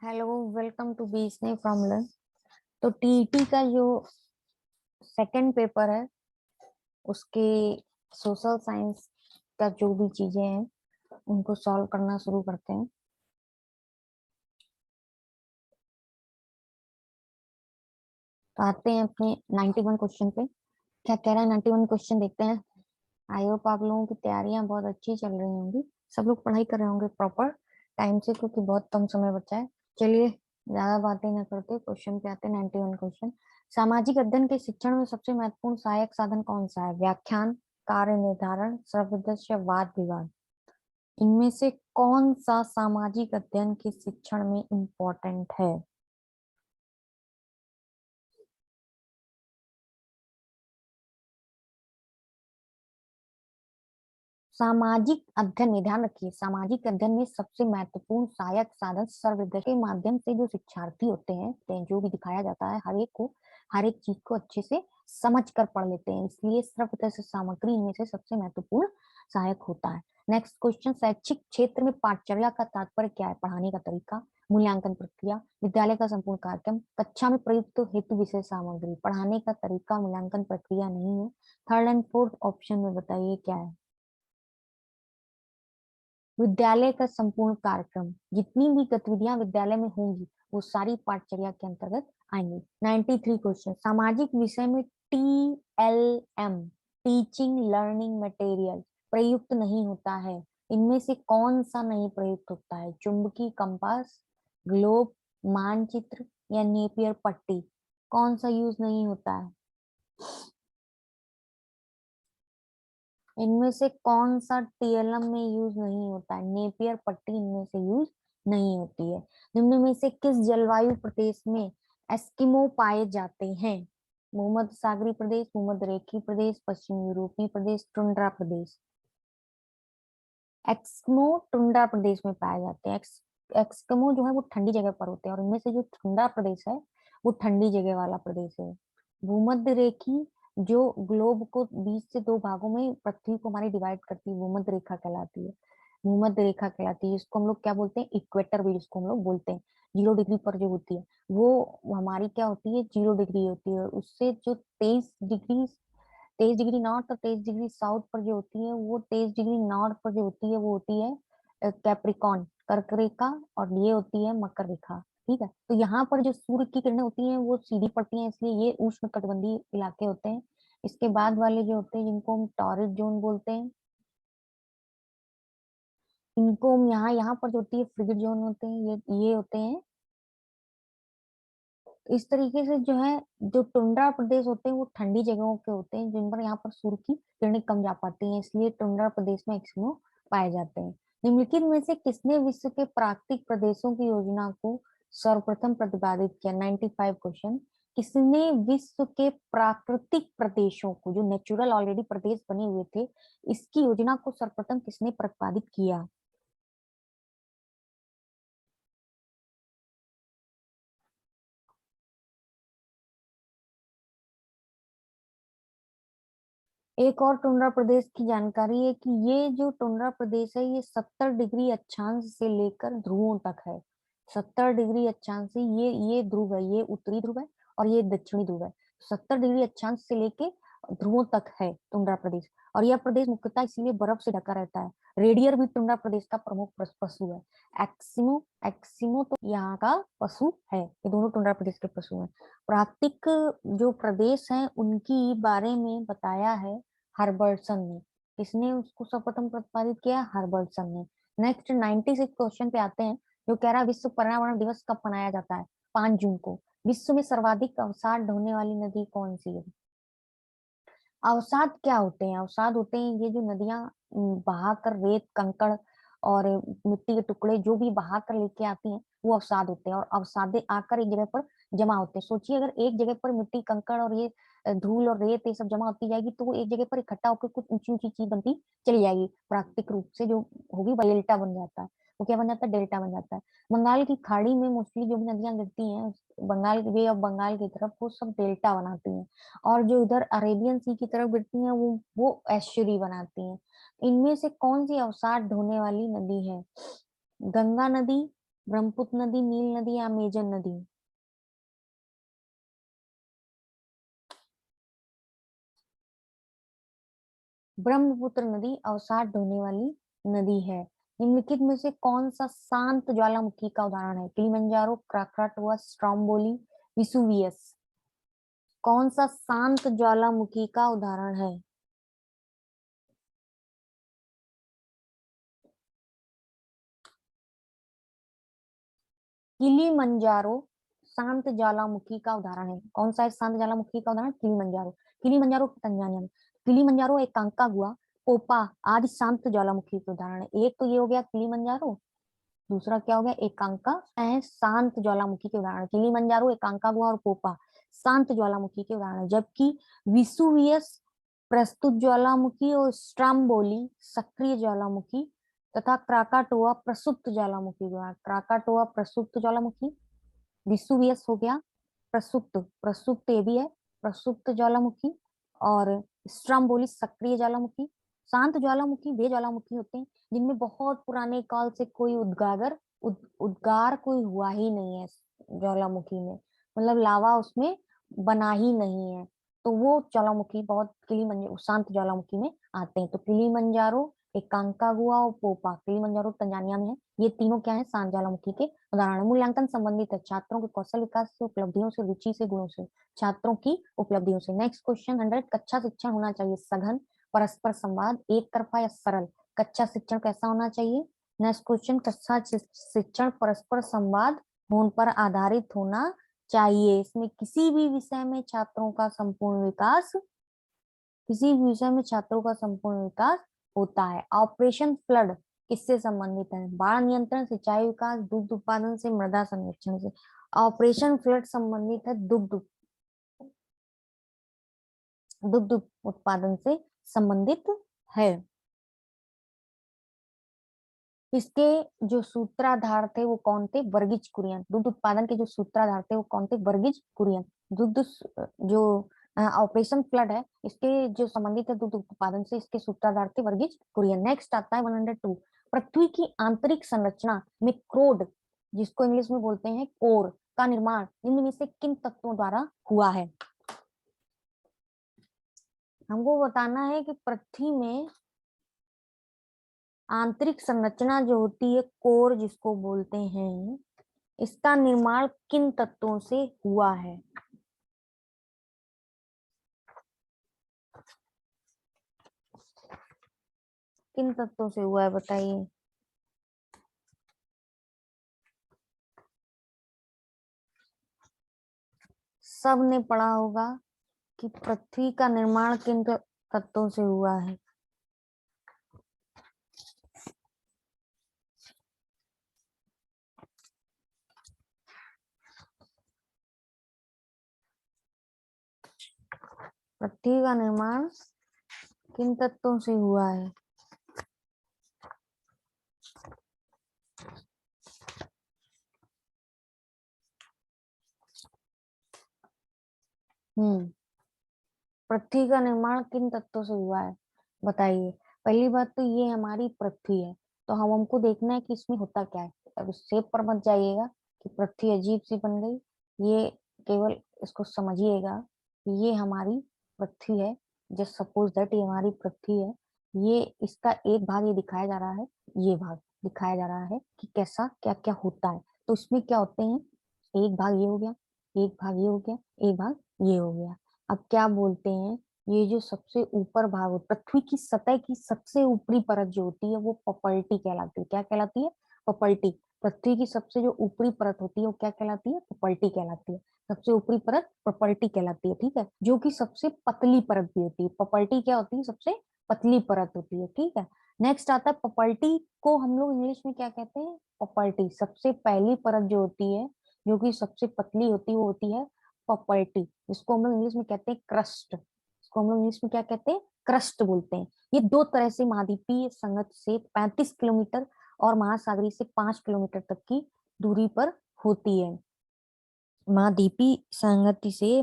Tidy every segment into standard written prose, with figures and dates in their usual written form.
Hello, welcome to बी स्ने from learn. तो टीईटी का जो सेकंड पेपर है उसके सोशल साइंस का जो भी चीजें हैं उनको सॉल्व करना शुरू करते हैं। तो आते हैं अपने 91 क्वेश्चन पे। क्या कह रहा है 91 क्वेश्चन, देखते हैं। आई होप आप लोगों की तैयारियां बहुत अच्छी चल रही होंगी, सब लोग पढ़ाई कर रहे होंगे प्रॉपर टाइम से, क्योंकि बहुत कम समय बचा है। चलिए ज्यादा बातें न करते, क्वेश्चन पे आते हैं। 91 क्वेश्चन। सामाजिक अध्ययन के शिक्षण में सबसे महत्वपूर्ण सहायक साधन कौन सा है? व्याख्यान, कार्य निर्धारण, सर्वदर्श या वाद विवाद? इनमें से कौन सा सामाजिक अध्ययन के शिक्षण में इम्पोर्टेंट है? सामाजिक अध्ययन में ध्यान रखिए, सामाजिक अध्ययन में सबसे महत्वपूर्ण सहायक साधन सर्वदर्श के माध्यम से जो शिक्षार्थी होते हैं, जो भी दिखाया जाता है हर एक चीज को अच्छे से समझ कर पढ़ लेते हैं, इसलिए सर्वदर्श सामग्री इनमें से सबसे महत्वपूर्ण सहायक होता है। नेक्स्ट क्वेश्चन, शैक्षिक क्षेत्र में पाठचर्या का तात्पर्य क्या है? पढ़ाने का तरीका, मूल्यांकन प्रक्रिया, विद्यालय का संपूर्ण कार्यक्रम, कक्षा में प्रयुक्त हेतु विषय सामग्री। पढ़ाने का तरीका, मूल्यांकन प्रक्रिया नहीं है। थर्ड एंड फोर्थ ऑप्शन में बताइए क्या है? विद्यालय का संपूर्ण कार्यक्रम, जितनी भी गतिविधियां विद्यालय में होंगी वो सारी पाठचर्या के अंतर्गत आएंगी। 93 क्वेश्चन, सामाजिक विषय में TLM, टीचिंग लर्निंग मटेरियल, प्रयुक्त नहीं होता है। इनमें से कौन सा नहीं प्रयुक्त होता है? चुंबकीय कंपास, ग्लोब, मानचित्र या नेपियर पट्टी? कौन सा यूज नहीं होता है? इनमें से कौन सा TLM में यूज नहीं होता है? नेपियर पट्टी इनमें से यूज नहीं होती है। निम्न में से किस जलवायु प्रदेश में एस्किमो पाए जाते हैं? भूमध्य सागरीय प्रदेश, भूमध्य रेखीय प्रदेश, पश्चिम यूरोपीय प्रदेश, टुंड्रा प्रदेश। एस्किमो टुंड्रा प्रदेश में पाए जाते हैं। एस्किमो जो है वो ठंडी जगह पर होते हैं, और इनमें से जो टुंड्रा प्रदेश है वो ठंडी जगह वाला प्रदेश है। भूमध्य रेखी जो ग्लोब को बीच से दो भागों में पृथ्वी को हमारी डिवाइड करती है, भूमध्य रेखा कहलाती है। भूमध्य रेखा कहलाती है, इसको हम लोग क्या बोलते हैं? इक्वेटर भी जिसको हम लोग बोलते हैं। 0 डिग्री पर जो होती है वो हमारी क्या होती है? 0 डिग्री होती है। उससे जो 23 डिग्री नॉर्थ और 23 डिग्री साउथ पर जो होती है, वो 23 डिग्री नॉर्थ पर जो होती है वो होती है कैप्रिकॉन, कर्क रेखा, और ये होती है मकर रेखा। ठीक है, तो यहाँ पर जो सूर्य की किरणें होती हैं वो सीधी पड़ती हैं, इसलिए ये उष्ण कटिबंधीय इलाके होते हैं। इसके बाद वाले जो होते हैं जिनको हम टॉरिड जोन बोलते हैं, इनको हम यहाँ यहाँ पर जो होती है फ्रिगिड जोन होते हैं, ये होते हैं। इस तरीके से जो है, जो टुंड्रा प्रदेश होते हैं वो ठंडी जगहों के होते हैं जिन पर यहाँ पर सूर्य की किरणें कम जा पाती हैं, इसलिए टुंड्रा प्रदेश में एक्समो पाए जाते हैं। निम्नलिखित में से किसने विश्व के प्राकृतिक प्रदेशों की योजना को सर्वप्रथम प्रतिपादित किया? 95 क्वेश्चन। किसने विश्व के प्राकृतिक प्रदेशों को, जो नेचुरल ऑलरेडी प्रदेश बने हुए थे, इसकी योजना को सर्वप्रथम किसने प्रतिपादित किया? एक और टुंड्रा प्रदेश की जानकारी है कि ये जो टुंड्रा प्रदेश है ये 70 डिग्री अक्षांश से लेकर ध्रुवों तक है। 70 डिग्री अक्षांश से ये ध्रुव है, ये उत्तरी ध्रुव है और ये दक्षिणी ध्रुव है। 70 डिग्री अक्षांश से लेके ध्रुवों तक है टुंड्रा प्रदेश। और यह प्रदेश मुख्यतः इसीलिए बर्फ से ढका रहता है। रेडियर भी टुंड्रा प्रदेश का प्रमुख पशु है। एक्सिमो एक्सिमो तो यहाँ का पशु है, ये दोनों टुंड्रा प्रदेश के पशु हैं। प्राकृतिक जो प्रदेश हैं उनकी बारे में बताया है हर्बर्टसन ने। किसने उसको सर्वप्रथम प्रतिपादित किया? हर्बर्टसन ने। नेक्स्ट 96 क्वेश्चन पे आते हैं, जो कह रहा है विश्व पर्यावरण दिवस कब मनाया जाता है? 5 जून को। विश्व में सर्वाधिक अवसाद ढोने वाली नदी कौन सी है? अवसाद क्या होते हैं? अवसाद होते हैं ये जो नदियां बहाकर रेत कंकड़ और मिट्टी के टुकड़े जो भी बहाकर लेके आती हैं वो अवसाद होते हैं, और अवसादे आकर एक जगह पर जमा होते हैं। सोचिए अगर एक जगह पर मिट्टी कंकड़ और ये धूल और रेत ये सब जमा होती जाएगी तो वो एक जगह पर इकट्ठा होकर कुछ ऊंची ऊंची चीज बनती चली जाएगी, प्राकृतिक रूप से जो होगी वही डेल्टा बन जाता है। वो क्या बन जाता है? डेल्टा बन जाता है। बंगाल की खाड़ी में मोस्टली जो भी नदियां गिरती हैं बंगाल वे ऑफ बंगाल की तरफ, वो सब डेल्टा बनाती हैं। और जो इधर अरेबियन सी की तरफ गिरती हैं वो एस्चुरी बनाती हैं। इनमें से कौन सी अवसाद ढोने वाली नदी है? गंगा नदी, ब्रह्मपुत्र नदी, नील नदी या अमेजन नदी? ब्रह्मपुत्र नदी अवसाद ढोने वाली नदी है। निम्नलिखित में से कौन सा शांत ज्वालामुखी का उदाहरण है? Kilimanjaro, Krakatoa, Stromboli, Vesuvius? कौन सा शांत ज्वालामुखी का उदाहरण है? किलिमंजारो शांत ज्वालामुखी का उदाहरण है। कौन सा है शांत ज्वालामुखी का उदाहरण? किलिमंजारो। किलिमंजारो तंजानिया में। किलिमंजारो, एकांकागुआ, पोपा आदि शांत ज्वालामुखी के उदाहरण है। एक तो ये हो गया किलिमंजारो, दूसरा क्या हो गया? एकांका शांत ज्वालामुखी के उदाहरण। किलिमंजारो, एकांकागुआ और पोपा शांत ज्वालामुखी के उदाहरण, जबकि विसुवियस प्रस्तुत ज्वालामुखी और स्ट्राम्बोली सक्रिय ज्वालामुखी तथा क्राकाटोआ प्रसुप्त ज्वालामुखी। क्राकाटोआ प्रसुप्त ज्वालामुखी, विसुवियस हो गया प्रसुप्त, प्रसुप्त ये भी है प्रसुप्त ज्वालामुखी, और स्ट्राम्बोली सक्रिय ज्वालामुखी। शांत ज्वालामुखी वे ज्वालामुखी होते हैं जिनमें बहुत पुराने काल से कोई उद्गार कोई हुआ ही नहीं है ज्वालामुखी में, मतलब लावा उसमें बना ही नहीं है, तो वो ज्वालामुखी बहुत किलिमंजारो शांत ज्वालामुखी में आते हैं। तो किलिमंजारो, एकांकागुआ और पोपा किलिमंजारो तंजानिया में है। ये तीनों क्या है? शांत ज्वालामुखी के उदाहरण। मूल्यांकन संबंधित है छात्रों के कौशल विकास से, उपलब्धियों से, रुचि से, गुणों से। छात्रों की उपलब्धियों से। Next question 100। कक्षा शिक्षण होना चाहिए सघन, परस्पर संवाद, एक तरफा या सरल? कक्षा शिक्षण कैसा होना चाहिए? नेक्स्ट क्वेश्चन, कक्षा शिक्षण परस्पर संवाद होने पर आधारित होना चाहिए। इसमें किसी भी विषय में छात्रों का संपूर्ण विकास, किसी भी विषय में छात्रों का संपूर्ण विकास होता है। ऑपरेशन फ्लड किससे संबंधित है? बाढ़ नियंत्रण, सिंचाई विकास, दुग्ध उत्पादन से, मृदा संरक्षण से? ऑपरेशन फ्लड संबंधित है दुग्ध उत्पादन से संबंधित है। इसके जो सूत्राधार थे वो कौन थे? वर्गीज कुरियन। दुग्ध उत्पादन के जो सूत्राधार थे वो कौन थे? वर्गीज कुरियन। दुग्ध जो ऑपरेशन फ्लड है इसके जो संबंधित है दुग्ध उत्पादन से, इसके सूत्राधार थे वर्गीज कुरियन। नेक्स्ट आता है 102। पृथ्वी की आंतरिक संरचना में क्रोड, जिसको इंग्लिश में बोलते हैं कोर, का निर्माण निम्न में से किन तत्वों द्वारा हुआ है? हमको बताना है कि पृथ्वी में आंतरिक संरचना जो होती है कोर जिसको बोलते हैं, इसका निर्माण किन तत्वों से हुआ है? किन तत्वों से हुआ है बताइए? सब ने पढ़ा होगा कि पृथ्वी का निर्माण किन तत्वों से हुआ है। पृथ्वी का निर्माण किन तत्वों से हुआ है? पृथ्वी का निर्माण किन तत्वों से हुआ है बताइए? पहली बात तो ये हमारी पृथ्वी है, तो हमको देखना है कि इसमें होता क्या है। अब इस शेप पर मत जाइएगा कि पृथ्वी अजीब सी बन गई, ये केवल इसको समझिएगा कि ये हमारी पृथ्वी है। जस्ट सपोज दैट ये हमारी पृथ्वी है, ये इसका एक भाग ये दिखाया जा रहा है, ये भाग दिखाया जा रहा है कि कैसा क्या क्या होता है। तो इसमें क्या होते हैं, एक भाग ये हो गया, एक भाग ये हो गया, एक भाग ये हो गया। अब क्या बोलते हैं, ये जो सबसे ऊपर भाग पृथ्वी की सतह की सबसे ऊपरी परत जो होती है वो पपर्टी कहलाती है। क्या कहलाती है? पपर्टी। पृथ्वी की सबसे जो ऊपरी परत होती है वो क्या कहलाती है? पपर्टी कहलाती है। सबसे ऊपरी परत पपर्टी कहलाती है, ठीक है, जो कि सबसे पतली परत भी होती है। पपर्टी क्या होती है? सबसे पतली परत होती है, ठीक है। नेक्स्ट आता है पपर्टी को हम लोग इंग्लिश में क्या कहते हैं? पपर्टी। सबसे पहली परत जो होती है जो कि सबसे पतली होती है वो होती है पपर्टी, जिसको हम लोग इंग्लिश में कहते हैं क्रस्ट। इसको हम लोग इंग्लिश में क्या कहते हैं? क्रस्ट बोलते हैं। ये दो तरह से महाद्वीपीय संगत से 35 किलोमीटर और महासागरीय से 5 किलोमीटर तक की दूरी पर होती है। महाद्वीपी संगत से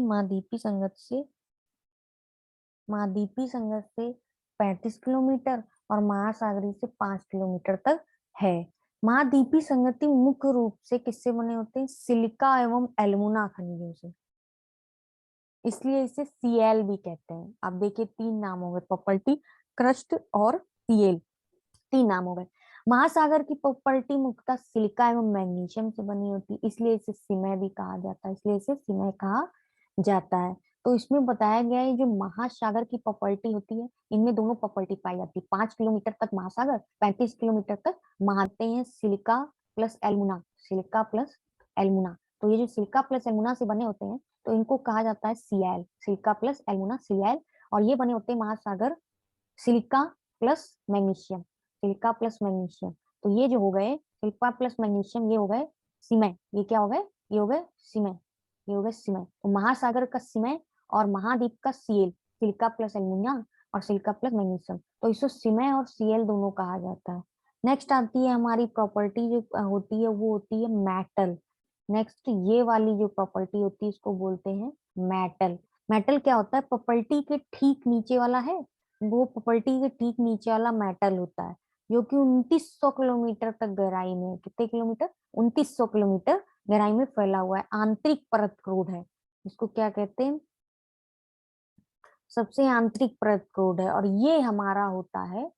35 किलोमीटर और महासागरीय से 5 किलोमीटर तक है। महाद्वीपीय संगति मुख्य रूप से किससे बने होते हैं? सिलिका एवं एल्युमिना खनिजों से, इसलिए इसे सीएल भी कहते हैं। अब देखिए तीन नाम हो गए, प्रॉपर्टी, क्रस्ट और सीएल, तीन नाम हो गए। महासागर की प्रॉपर्टी मुख्यतः सिलिका एवं मैग्नीशियम से बनी होती है, इसलिए इसे सीमे भी कहा जाता है, इसलिए इसे सीमे कहा जाता है। तो इसमें बताया गया है जो महासागर की प्रॉपर्टी होती है, इनमें दोनों प्रॉपर्टी पाई जाती है। 5 किलोमीटर तक महासागर, 35 किलोमीटर तक महाते हैं सिलिका प्लस एल्मुना, सिलिका प्लस एल्मुना। तो ये जो सिलिका प्लस एल्मुना से बने होते हैं तो इनको कहा जाता है सीएल, सिलिका प्लस एल्मुना सीएल। और ये बने होते हैं महासागर silica plus magnesium, silica plus magnesium. तो ये जो हो गए सिलिका प्लस मैग्नीशियम, ये हो गए सीमेंट, ये क्या हो गए? ये हो गए सीमेंट, ये हो गए सीमेंट। तो महासागर का सीमेंट और महाद्वीप का सीएल, सिलिका प्लस एल्युमिनियम और सिलिका प्लस मैग्नीशियम, तो इसको सीमेंट और सीएल दोनों कहा जाता है। नेक्स्ट आती है हमारी प्रॉपर्टी जो होती है वो होती है मेटल। नेक्स्ट ये वाली जो प्रॉपर्टी होती है इसको बोलते हैं मेटल। मेटल क्या होता है? प्रॉपर्टी के ठीक नीचे वाला है, वो प्रॉपर्टी के ठीक नीचे वाला मेटल होता है, जो कि 2900 किलोमीटर तक गहराई में, कितने किलोमीटर? 2900 किलोमीटर गहराई में फैला हुआ है, आंतरिक परत क्रूड है। इसको क्या कहते हैं? सबसे आंतरिक परत क्रूड है। और ये हमारा होता है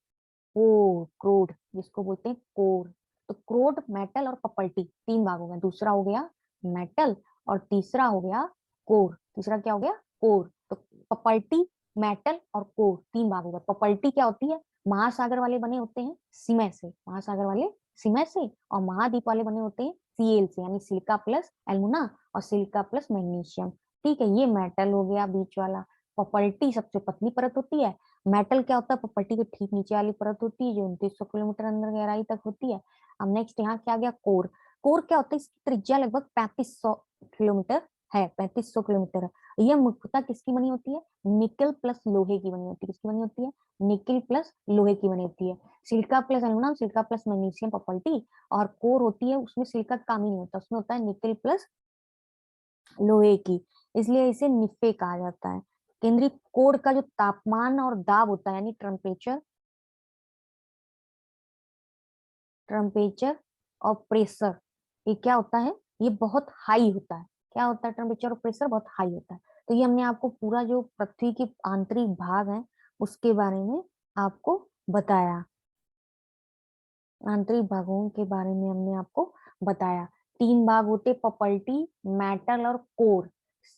कोर, क्रूड जिसको बोलते हैं कोर। तो क्रूड, मेटल और प्रॉपर्टी तीन भाग हो गए, दूसरा हो गया मेटल और तीसरा हो गया कोर। तीसरा क्या हो गया? कोर। तो प्रॉपर्टी, मेटल और कोर तीन भाग हो गए। प्रॉपर्टी क्या होती है? महासागर वाले बने होते हैं सीमेंट से, महासागर वाले सीमेंट से, और महाद्वीप वाले बने होते हैं सीएल से, यानी सिलिका प्लस एल्मुना और सिलिका प्लस मैग्नीशियम। ठीक है, ये मेटल हो गया बीच वाला। प्रॉपर्टी सबसे पतली परत होती है। मेटल क्या होता है? प्रॉपर्टी के ठीक नीचे वाली परत होती है जो 2900 किलोमीटर अंदर गहराई तक होती है। अब नेक्स्ट यहाँ क्या आ गया? कोर। कोर क्या होता है? इसकी त्रिज्या लगभग 3500 किलोमीटर है, 3500 किलोमीटर है। यह मुख्यतः किसकी बनी होती है? निकल प्लस लोहे की बनी होती है। किसकी बनी होती है? निकल प्लस लोहे की बनी होती है। Silica plus aluminium, silica plus magnesium property, और कोर होती है उसमें सिलिका काम ही नहीं होता, उसमें होता है निकल प्लस लोहे की, इसलिए इसे निफे कहा जाता है। केंद्रीय कोर का जो तापमान और दाब होता है, यानी टेम्परेचर, टेम्परेचर और प्रेशर, ये क्या होता है? ये बहुत हाई होता है। क्या होता है? टेम्परेचर और प्रेशर बहुत हाई होता है। तो ये हमने आपको पूरा जो पृथ्वी के आंतरिक भाग है उसके बारे में आपको बताया, आंतरिक भागों के बारे में हमने आपको बताया। तीन भाग होते, प्रॉपर्टी, मेटल और कोर।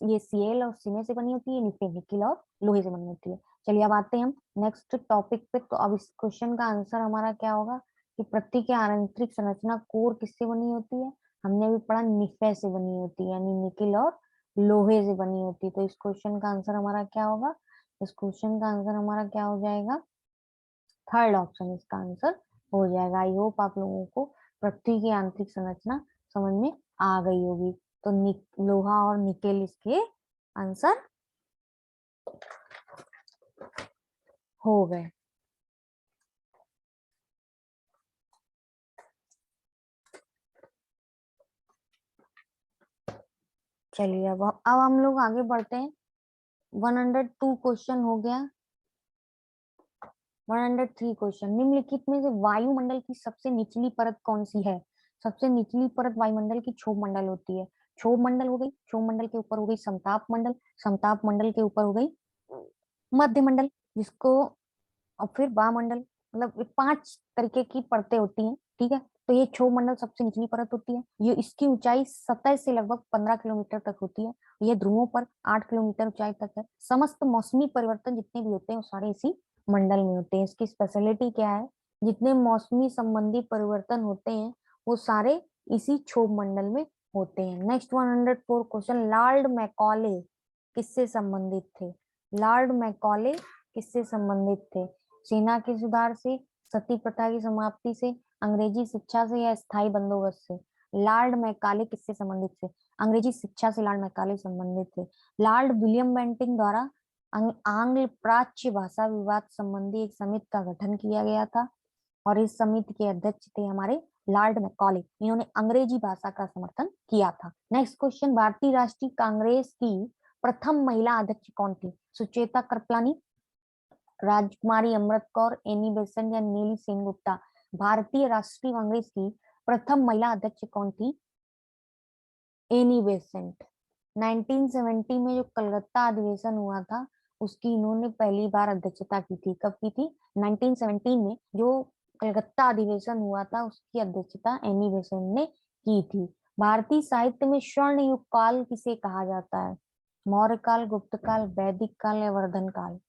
ये सीएल और सीमे से बनी होती है, निकेल और लोहे से बनी होती है। चलिए अब आते हैं हम नेक्स्ट टॉपिक पे। तो अब इस क्वेश्चन का आंसर हमारा क्या होगा कि पृथ्वी की आंतरिक संरचना कोर किससे बनी होती है? हमने अभी पढ़ा निफे से बनी होती है, यानी निकेल और लोहे से बनी होती है। तो इस क्वेश्चन का आंसर हमारा क्या होगा? इस क्वेश्चन का आंसर हमारा क्या हो जाएगा? थर्ड ऑप्शन इसका आंसर हो जाएगा। आई होप आप लोगों को पृथ्वी की आंतरिक संरचना समझ में आ गई होगी। तो लोहा और निकेल इसके आंसर हो गए। चलिए अब हम लोग आगे बढ़ते हैं। 102 क्वेश्चन हो गया। 103 क्वेश्चन, निम्नलिखित में से वायुमंडल की सबसे निचली परत कौन सी है? सबसे निचली परत वायुमंडल की क्षोभ मंडल होती है। क्षोभ मंडल हो गई, क्षोभ मंडल के ऊपर हो गई समताप मंडल, समताप मंडल के ऊपर हो गई मध्य मंडल, जिसको, और फिर वायुमंडल, मतलब ये 5 तरीके की परतें होती हैं। ठीक है, तो ये क्षोभ मंडल सबसे निचली परत होती है। ये इसकी ऊंचाई सतह से लगभग 15 किलोमीटर तक होती है। ये ध्रुवों पर 8 किलोमीटर ऊंचाई तक है। समस्त मौसमी परिवर्तन जितने भी होते हैं वो सारे इसी मंडल में होते हैं। इसकी स्पेशलिटी क्या है? जितने मौसमी संबंधी परिवर्तन होते हैं वो सारे इसी क्षोभ मंडल में होते हैं। नेक्स्ट 104 क्वेश्चन, लॉर्ड मैकॉले किससे संबंधित थे? लॉर्ड मैकॉले किससे संबंधित थे? सेना के सुधार से, सती प्रथा की समाप्ति से, अंग्रेजी शिक्षा से, या स्थायी बंदोबस्त से? लॉर्ड मैकाले किससे संबंधित थे? अंग्रेजी शिक्षा से लॉर्ड मैकाले संबंधित थे। लॉर्ड विलियम बेंटिंग द्वारा आंग्ल प्राच्य भाषा विवाद संबंधी एक समिति का गठन किया गया था, और इस समिति के अध्यक्ष थे हमारे लॉर्ड मैकॉले। इन्होंने अंग्रेजी भाषा का समर्थन किया था। नेक्स्ट क्वेश्चन, भारतीय राष्ट्रीय कांग्रेस की प्रथम महिला अध्यक्ष कौन थी? सुचेता कृपलानी, राजकुमारी अमृत कौर, एनी बेसेंट, या नीली सेनगुप्ता? भारतीय राष्ट्रीय कांग्रेस की प्रथम महिला अध्यक्ष कौन थी? Annie Besant. 1970 में जो कलकत्ता अधिवेशन हुआ था उसकी इन्होंने पहली बार अध्यक्षता की थी। कब की थी? 1917 में जो कलकत्ता अधिवेशन हुआ था उसकी अध्यक्षता एनी बेसेंट ने की थी। भारतीय साहित्य में स्वर्ण युग काल किसे कहा जाता है? मौर्य काल, गुप्त काल, वैदिक काल या वर्धन काल?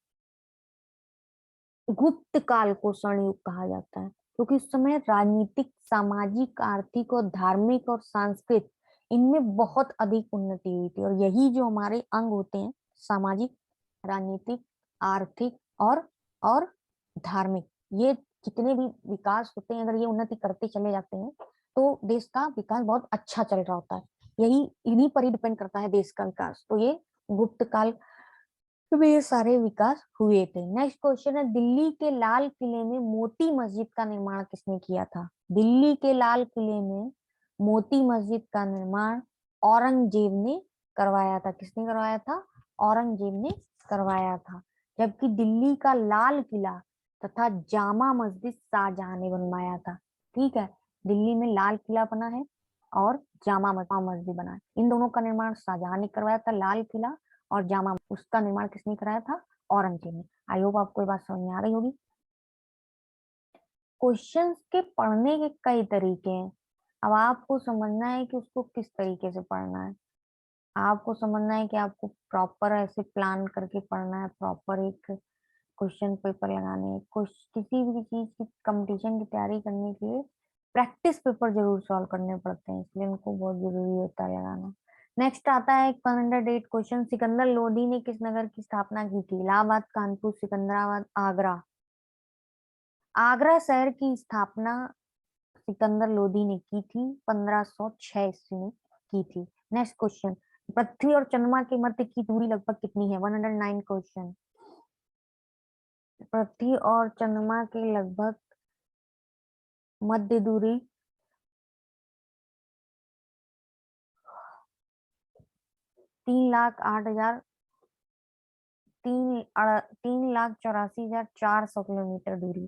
गुप्त काल को स्वर्ण युग कहा जाता है क्योंकि उस समय राजनीतिक, सामाजिक, आर्थिक और धार्मिक और सांस्कृतिक इनमें बहुत अधिक उन्नति हुई थी। और यही जो हमारे अंग होते हैं, सामाजिक, राजनीतिक, आर्थिक और धार्मिक, ये जितने भी विकास होते हैं अगर ये उन्नति करते चले जाते हैं तो देश का विकास बहुत अच्छा चल रहा होता है। यही इन्हीं पर ही डिपेंड करता है देश का विकास। तो ये गुप्त काल में ये सारे विकास हुए थे। नेक्स्ट क्वेश्चन है, दिल्ली के लाल किले में मोती मस्जिद का निर्माण किसने किया था? दिल्ली के लाल किले में मोती मस्जिद का निर्माण औरंगजेब ने करवाया था। किसने करवाया था? औरंगजेब ने करवाया था। जबकि दिल्ली का लाल किला तथा जामा मस्जिद शाहजहां ने बनवाया था। ठीक है, दिल्ली में लाल किला बना है और जामा मस्जिद बना है। इन दोनों का निर्माण शाहजहां ने करवाया था। लाल किला और जामा, उसका निर्माण किसने कराया था? औरंगजेब ने। आई होप आपको ये बात समझ में आ रही होगी। क्वेश्चंस के पढ़ने के कई तरीके हैं। अब आपको समझना है कि उसको किस तरीके से पढ़ना है। आपको समझना है कि आपको प्रॉपर ऐसे प्लान करके पढ़ना है, प्रॉपर एक क्वेश्चन पेपर लगाने हैं। किसी भी चीज की कंपटीशन की तैयारी करने के लिए प्रैक्टिस पेपर जरूर सॉल्व करने पड़ते हैं, इसलिए उनको बहुत जरूरी होता है लगाना। नेक्स्ट आता है 108 क्वेश्चन, सिकंदर लोधी ने किस नगर की स्थापना की थी? इलाहाबाद, कानपुर, सिकंदराबाद, आगरा? आगरा शहर की स्थापना सिकंदर लोधी ने की थी 1506 ईस्वी में की थी। नेक्स्ट क्वेश्चन, पृथ्वी और चंद्रमा के मध्य की दूरी लगभग कितनी है? 109 क्वेश्चन, पृथ्वी और चंद्रमा के लगभग मध्य दूरी 3,08,000 3,84,400 किलोमीटर दूरी,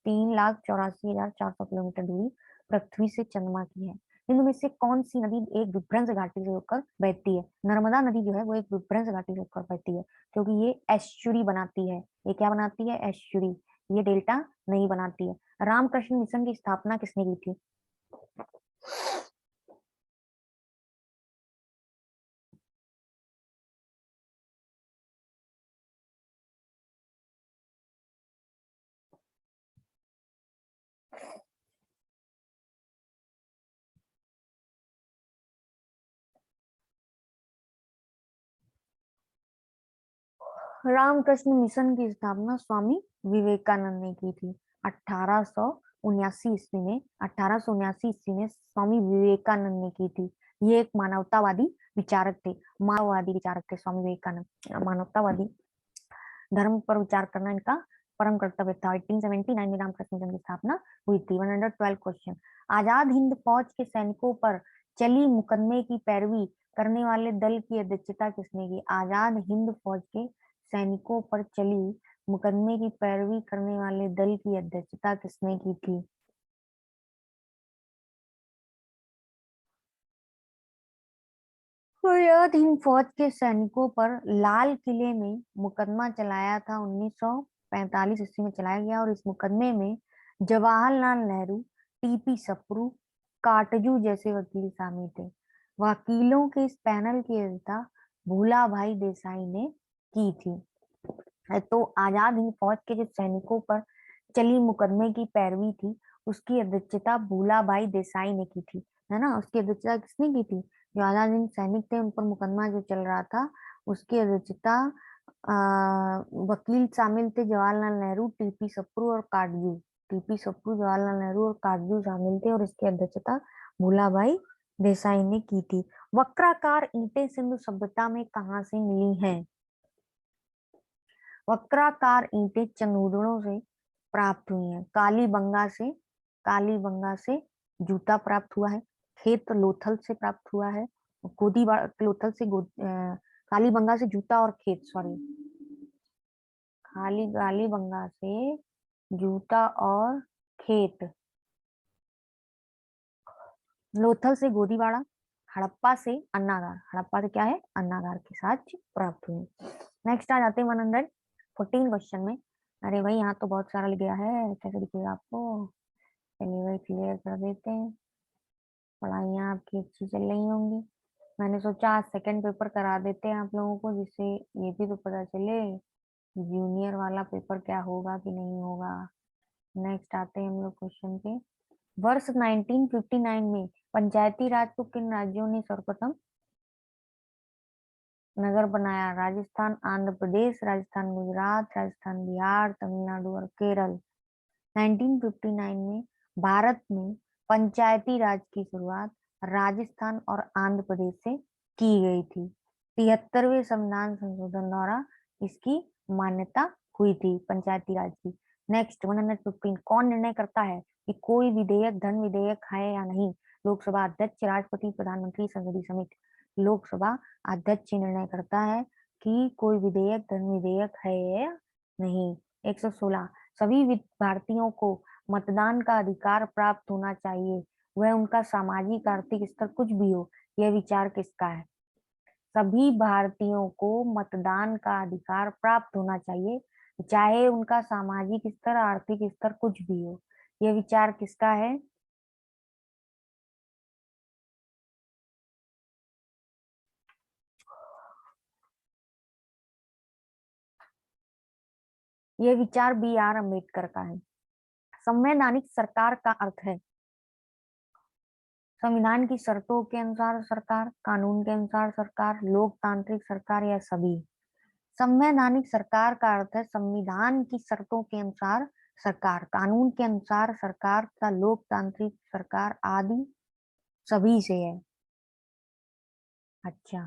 3,84,400 किलोमीटर दूरी पृथ्वी से चंद्रमा की है। इनमें में से कौन सी नदी एक विभ्रंश घाटी से होकर बहती है? नर्मदा नदी जो है वो एक विभ्रंश घाटी से होकर बहती है क्योंकि ये एस्चुरी बनाती है। ये क्या बनाती है? एस्चुरी। ये डेल्टा नहीं बनाती है। रामकृष्ण मिशन की स्थापना किसने की थी? रामकृष्ण मिशन की स्थापना स्वामी विवेकानंद ने की थी 1879 ईस्वी में। 1879 ईस्वी में स्वामी विवेकानंद ने की थी। ये एक मानवतावादी विचारक थे, माओवादी विचारक थे स्वामी विवेकानंद। मानवतावादी धर्म पर विचार करना इनका परम कर्तव्य था। 1879 में रामकृष्ण मिशन की स्थापना हुई थी। 112 क्वेश्चन, आजाद हिंद फौज के सैनिकों पर चली मुकदमे की पैरवी करने वाले दल की अध्यक्षता किसने की? आजाद हिंद फौज के सैनिकों पर चली मुकदमे की पैरवी करने वाले दल की अध्यक्षता किसने की थी? आजाद हिंद फौज के सैनिकों पर लाल किले में मुकदमा चलाया था 1945 ईस्वी में चलाया गया। और इस मुकदमे में जवाहरलाल नेहरू, टीपी सप्रू, काटजू जैसे वकील शामिल थे। वकीलों के इस पैनल की अध्यक्षता भूला भाई देसाई ने की थी। तो आजाद हिंद फौज के जो सैनिकों पर चली मुकदमे की पैरवी थी उसकी अध्यक्षता भूलाभाई देसाई ने की थी, है ना। उसकी अध्यक्षता किसने की थी? जो आजाद हिंद सैनिक थे उन पर मुकदमा जो चल रहा था उसकी अध्यक्षता वकील शामिल थे जवाहरलाल नेहरू, टीपी सप्रू और काटजू। टीपी सप्रू, जवाहरलाल नेहरू और काटजू शामिल थे और इसकी अध्यक्षता भूलाभाई देसाई ने की थी। वक्राकार ईंटें सिंधु सभ्यता में कहाँ से मिली हैं? वक्राकार ईंटें चंदूड़ों से प्राप्त हुई हैं। कालीबंगा से जूता प्राप्त हुआ है। खेत लोथल से प्राप्त हुआ है। लोथल से कालीबंगा से जूता और खेत, सॉरी, कालीबंगा से जूता और खेत। लोथल से गोदीवाड़ा, हड़प्पा से अन्नागार, हड़प्पा से क्या है, अन्नागार के साथ प्राप्त हुए। नेक्स्ट आ जाते हैं 114 क्वेश्चन में। अरे भाई यहाँ तो बहुत सारा लिख गया है, कैसे दिखेगा आपको। चलिए भाई क्लियर कर देते हैं। पढ़ाइयाँ आपकी अच्छी चल रही होंगी। मैंने सोचा आज सेकंड पेपर करा देते हैं आप लोगों को, जिससे ये भी तो पता चले जूनियर वाला पेपर क्या होगा कि नहीं होगा। नेक्स्ट आते हैं हम लोग क्वेश्चन पे। वर्ष 1959 में पंचायती राज को किन राज्यों ने सर्वप्रथम नगर बनाया? राजस्थान, आंध्र प्रदेश, राजस्थान गुजरात, राजस्थान बिहार, तमिलनाडु और केरल। 1959 में भारत में पंचायती राज की शुरुआत राजस्थान और आंध्र प्रदेश से की गई थी। 73वें संविधान संशोधन द्वारा इसकी मान्यता हुई थी पंचायती राज की। नेक्स्ट 115, कौन निर्णय करता है कि कोई विधेयक धन विधेयक है या नहीं? लोकसभा अध्यक्ष, राष्ट्रपति, प्रधानमंत्री, संसदीय समिति। लोकसभा अध्यक्ष निर्णय करता है कि कोई विधेयक धन विधेयक है या नहीं। 116, सभी भारतीयों को मतदान का अधिकार प्राप्त होना चाहिए, वह उनका सामाजिक आर्थिक स्तर कुछ भी हो। यह विचार किसका है? सभी भारतीयों को मतदान का अधिकार प्राप्त होना चाहिए, चाहे उनका सामाजिक स्तर आर्थिक स्तर कुछ भी हो। यह विचार किसका है? यह विचार B.R. अम्बेडकर का है। संवैधानिक सरकार का अर्थ है संविधान की शर्तों के अनुसार सरकार, कानून के अनुसार सरकार, लोकतांत्रिक सरकार या सभी। संवैधानिक सरकार का अर्थ है संविधान की शर्तों के अनुसार सरकार, कानून के अनुसार सरकार तथा लोकतांत्रिक सरकार आदि सभी से है। अच्छा,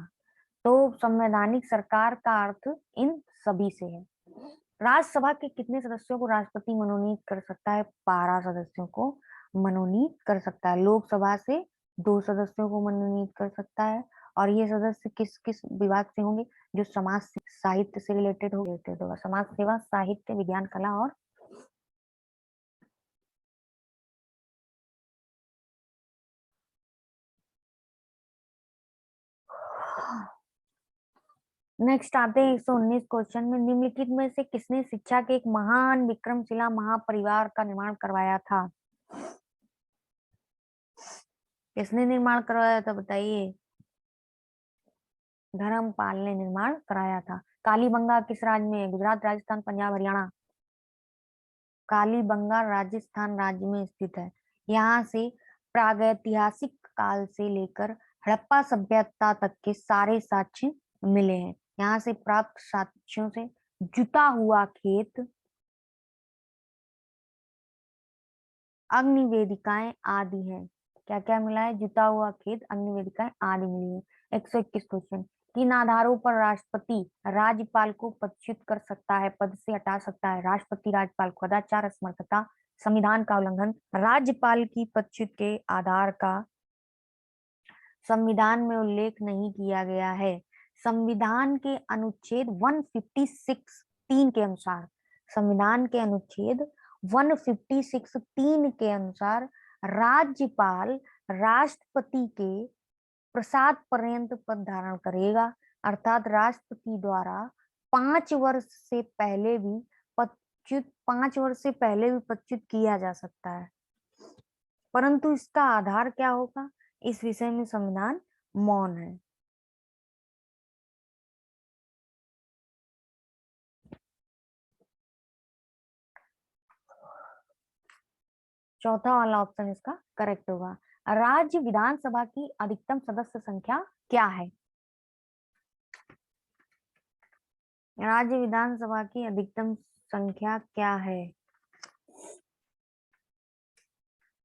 तो संवैधानिक सरकार का अर्थ इन सभी से है। राज्यसभा के कितने सदस्यों को राष्ट्रपति मनोनीत कर सकता है? 12 सदस्यों को मनोनीत कर सकता है। लोकसभा से 2 सदस्यों को मनोनीत कर सकता है। और ये सदस्य किस किस विभाग से होंगे? जो समाज साहित्य से रिलेटेड होगा, समाज सेवा, साहित्य, विज्ञान, कला और नेक्स्ट आते हैं 119 क्वेश्चन में। निम्नलिखित में से किसने शिक्षा के एक महान विक्रमशिला महापरिवार का निर्माण करवाया था? किसने निर्माण करवाया था बताइए? धर्मपाल ने निर्माण कराया था। कालीबंगा किस राज्य में है? गुजरात, राजस्थान, पंजाब, हरियाणा। कालीबंगा राजस्थान राज्य में स्थित है। यहाँ से प्रागैतिहासिक काल से लेकर हड़प्पा सभ्यता तक के सारे साक्ष्य मिले हैं। यहाँ से प्राप्त साक्ष्यों से जुटा हुआ खेत, अग्नि वेदिकाएं आदि है। क्या क्या मिला है? जुटा हुआ खेत, अग्नि वेदिकाएं आदि मिली है। 121 क्वेश्चन। किन आधारों पर राष्ट्रपति राज्यपाल को पदच्युत कर सकता है, पद से हटा सकता है? राष्ट्रपति राज्यपाल को सदाचार, असमर्थता, संविधान का उल्लंघन। राज्यपाल की पदच्युत के आधार का संविधान में उल्लेख नहीं किया गया है। संविधान के अनुच्छेद 156 3 के अनुसार, संविधान के अनुच्छेद 156 3 के अनुसार राज्यपाल राष्ट्रपति के प्रसाद पर्यंत पद धारण करेगा। अर्थात राष्ट्रपति द्वारा 5 वर्ष से पहले भी 5 वर्ष से पहले भी पदच्युत किया जा सकता है, परंतु इसका आधार क्या होगा? इस विषय में संविधान मौन है। चौथा वाला ऑप्शन इसका करेक्ट होगा। राज्य विधानसभा की अधिकतम सदस्य संख्या क्या है? राज्य विधानसभा की अधिकतम संख्या क्या है?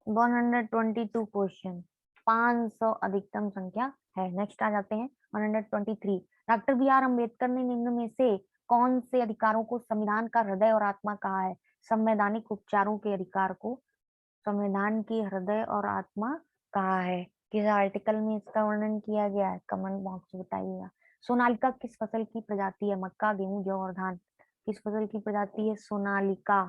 122 क्वेश्चन, 500 अधिकतम संख्या है। नेक्स्ट आ जाते हैं 123। Doctor B.R. अम्बेडकर ने निम्न में से कौन से अधिकारों को संविधान का हृदय और आत्मा कहा है? संवैधानिक उपचारों के अधिकार को संविधान की हृदय और आत्मा कहा है। किस आर्टिकल में इसका वर्णन किया गया है? कमेंट बॉक्स में बताइएगा। सोनालिका किस फसल की प्रजाति है? मक्का, गेहूं, जौ और धान। किस फसल की प्रजाति है सोनालिका?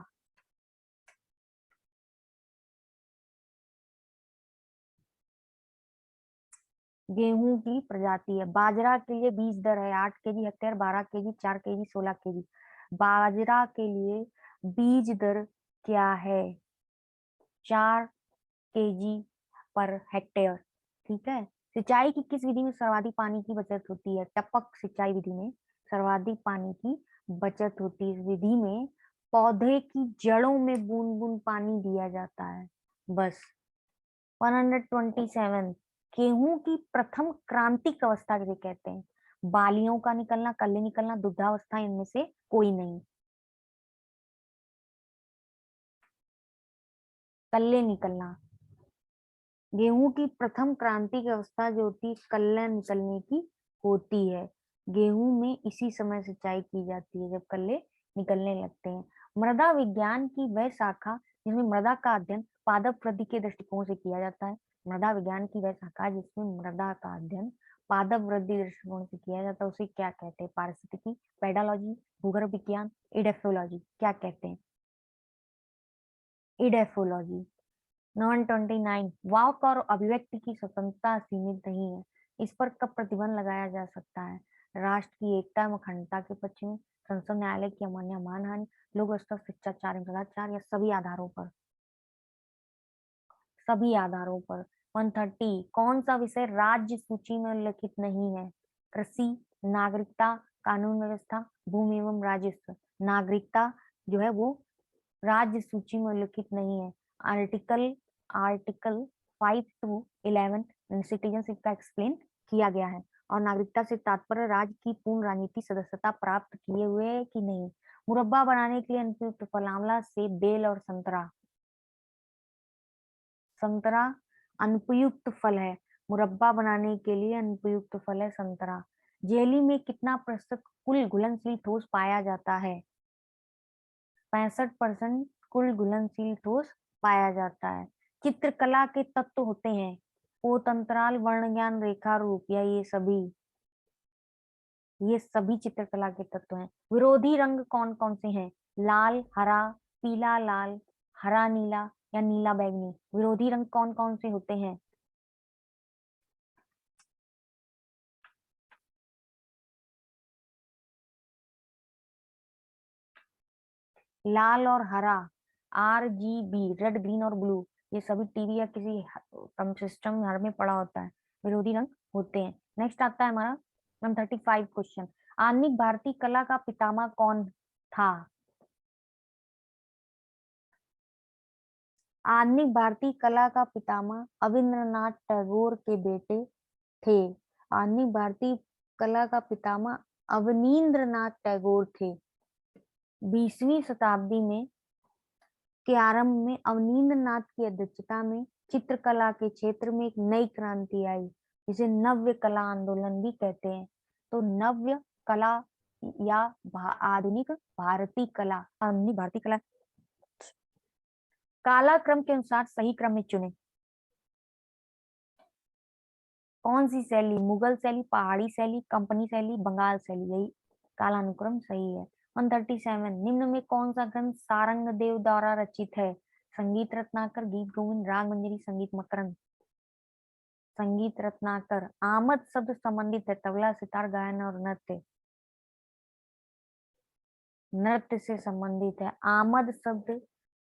गेहूं की प्रजाति है। बाजरा के लिए बीज दर है 8 kg hectare, 12 kg, 4 kg, 16 kg। बाजरा के लिए बीज दर क्या है? 4 kg पर हेक्टेयर। ठीक है। सिंचाई की किस विधि में सर्वाधिक पानी की बचत होती है? टपक सिंचाई विधि में सर्वाधिक पानी की बचत होती है। इस विधि में पौधे की जड़ों में बूंद बूंद पानी दिया जाता है बस। 127 गेहूं की प्रथम क्रांतिक अवस्था किसे कहते हैं? बालियों का निकलना, कली निकलना, दुग्धावस्था, इनमें से कोई नहीं। कल्ले निकलना। गेहूं की प्रथम क्रांतिक अवस्था जो होती है कल्ले निकलने की होती है। गेहूं में इसी समय सिंचाई की जाती है जब कल्ले निकलने लगते हैं। मृदा विज्ञान की वह शाखा जिसमें मृदा का अध्ययन पादप वृद्धि के दृष्टिकोण से किया जाता है। मृदा विज्ञान की वह शाखा जिसमें मृदा का अध्ययन पादप वृद्धि दृष्टिकोण से किया जाता है उसे क्या कहते हैं? पारिस्थितिकी, पेडोलॉजी, भूगर्भ विज्ञान, इडेफोलॉजी। क्या कहते हैं? इडेफोलॉजी। 129 वाक और अभिव्यक्ति की स्वतंत्रता सीमित नहीं है, इस पर कब प्रतिबंध लगाया जा सकता है? राष्ट्र की एकता एवं अखंडता के पक्ष में, संसद न्यायालय की अमान्य मानहानि, लोक स्तर शिष्टाचार सदाचार, या सभी आधारों पर? सभी आधारों पर। 130 कौन सा विषय राज्य सूची में उल्लिखित नहीं है? कृषि, नागरिकता, कानून व्यवस्था, भूमि एवं राजस्व। नागरिकता जो है वो राज्य सूची में उल्लिखित नहीं है। आर्टिकल आर्टिकल 5 to 11 सिटीजनशिप का एक्सप्लेन किया गया है। और नागरिकता से तात्पर्य राज्य की पूर्ण राजनीतिक सदस्यता प्राप्त किए हुए है कि नहीं। मुरब्बा बनाने के लिए अनुपयुक्त फल? आंवला, सेब, बेल और संतरा। संतरा अनुपयुक्त फल है। मुरब्बा बनाने के लिए अनुपयुक्त फल है संतरा। जेली में कितना प्रतिशत कुल घुलनशील ठोस पाया जाता है? 65% कुल घुलनशील ठोस पाया जाता है। चित्रकला के तत्व होते हैं पोत अंतराल, वर्ण ज्ञान, रेखा रूप, या ये सभी? ये सभी चित्रकला के तत्व हैं। विरोधी रंग कौन कौन से हैं? लाल, हरा, पीला, लाल, हरा नीला, या नीला बैंगनी। विरोधी रंग कौन कौन से होते हैं? लाल और हरा। RGB रेड, ग्रीन और ब्लू, ये सभी टीवी या किसी सिस्टम घर में पड़ा होता है, विरोधी रंग होते हैं। नेक्स्ट आता है हमारा 135 क्वेश्चन। आधुनिक भारतीय कला का पितामह कौन था? आधुनिक भारतीय कला का पितामह अविंद्रनाथ टैगोर के बेटे थे। आधुनिक भारतीय कला का पितामह अवनींद्रनाथ टैगोर थे। 20वीं शताब्दी में के आरंभ में अवनींद्रनाथ की अध्यक्षता में चित्रकला के क्षेत्र में एक नई क्रांति आई जिसे नव्य कला आंदोलन भी कहते हैं। तो नव्य कला या आधुनिक भारतीय कला, आधुनिक भारतीय कला कालाक्रम के अनुसार सही क्रम में चुने। कौन सी शैली? मुगल शैली, पहाड़ी शैली, कंपनी शैली, बंगाल शैली। यही कालानुक्रम सही है। 137 निम्न में कौन सा ग्रंथ सारंग देव द्वारा रचित है? संगीत रत्नाकर, गीत गोविंद, राग मंजरी, संगीत मकरंद। संगीत रत्नाकर। आमद शब्द संबंधित है तबला, सितार, गायन और नृत्य। नृत्य से संबंधित है। आमद शब्द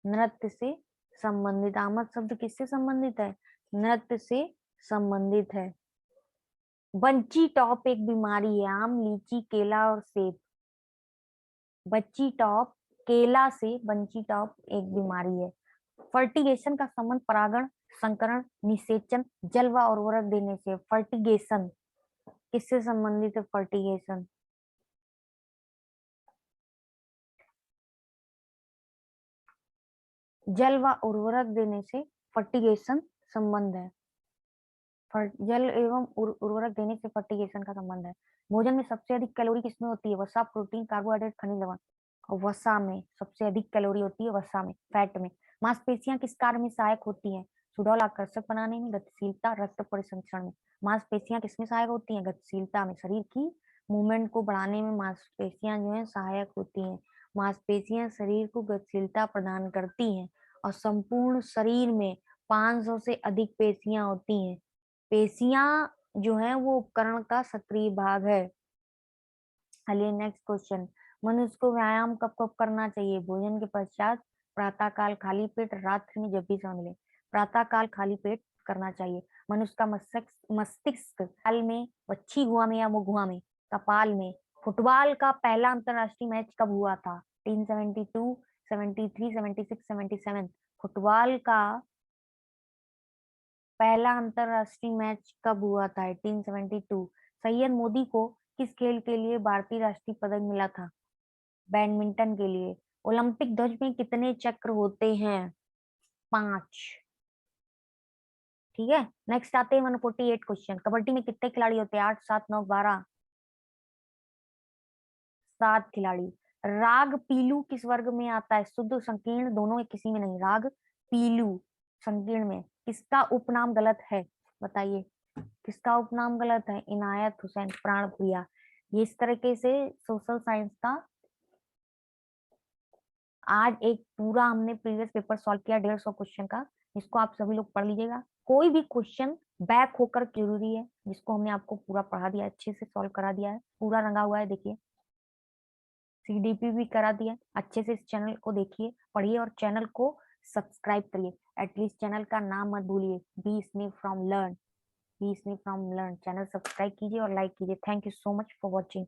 नृत्य से संबंधित। आमद शब्द किससे संबंधित है? नृत्य से संबंधित है। बंची टॉप एक बीमारी है। आम, लीची, केला और सेब। बच्ची टॉप केला से बंची टॉप एक बीमारी है। फर्टिगेशन का संबंध परागण, संकरण, निषेचन, जल व उर्वरक देने से। फर्टिगेशन किससे संबंधित है? फर्टिगेशन जल व उर्वरक देने से फर्टिगेशन संबंध है। जल एवं उर्वरक देने से फर्टिगेशन का संबंध है। भोजन में सबसे अधिक कैलोरी किसमें होती है? वसा, प्रोटीन, कार्बोहाइड्रेट, खनिज लवण। और वसा में सबसे अधिक कैलोरी होती है, वसा में, फैट में। मांसपेशियां किस कार्य में सहायक होती हैं? सुडौल आकर्षक बनाने में, गतिशीलता, रक्त परिसंचरण में। मांसपेशियां किसमें सहायक होती हैं? गतिशीलता में। शरीर की मूवमेंट को बढ़ाने में मांसपेशियां जो है सहायक होती हैं। मांसपेशियां शरीर को गतिशीलता प्रदान करती हैं और संपूर्ण शरीर में 500 से अधिक पेशियां होती हैं। पेशियां जो है वो उपकरण का सक्रिय भाग है। चलिए नेक्स्ट क्वेश्चन, मनुष्य को व्यायाम कब कब करना चाहिए? भोजन के पश्चात, प्रातः काल, खाली पेट, रात्रि में, जब भी समय मिले। प्रातः काल खाली पेट करना चाहिए। मनुष्य का मस्तिष्क काल में, पक्षी गुहा में या मुगुहा में, कपाल में। फुटबॉल का पहला अंतरराष्ट्रीय मैच कब हुआ था? 1872, 73, 76, 77। फुटबॉल का पहला अंतरराष्ट्रीय मैच कब हुआ था? 1872। सैयद मोदी को किस खेल के लिए भारतीय राष्ट्रीय पदक मिला था? बैडमिंटन के लिए। ओलंपिक ध्वज में कितने चक्र होते हैं? 5। ठीक है, नेक्स्ट आते हैं 148 क्वेश्चन। कबड्डी में कितने खिलाड़ी होते हैं? 8, 7, 9, 12। 7 खिलाड़ी। राग पीलू किस वर्ग में आता है? शुद्ध, संकीर्ण, दोनों या किसी में नहीं? राग पीलू संकीर्ण में। किसका उपनाम गलत है? बताइए, किसका उपनाम गलत है? इनायत हुसैन, प्राण प्रिया। ये इस तरीके से सोशल साइंस का आज एक पूरा हमने प्रीवियस पेपर सॉल्व किया 150 क्वेश्चन का। इसको आप सभी लोग पढ़ लीजिएगा। कोई भी क्वेश्चन बैक होकर जरूरी है, जिसको हमने आपको पूरा पढ़ा दिया, अच्छे से सॉल्व करा दिया है, पूरा रंगा हुआ है। देखिए सीडीपी भी करा दिया। अच्छे से इस चैनल को देखिए, पढ़िए और चैनल को सब्सक्राइब करिए। एटलीस्ट चैनल का नाम मत भूलिए, बी स्नीप फ्रॉम लर्न। बी स्नीप फ्रॉम लर्न चैनल सब्सक्राइब कीजिए और लाइक कीजिए। Thank you so much for watching.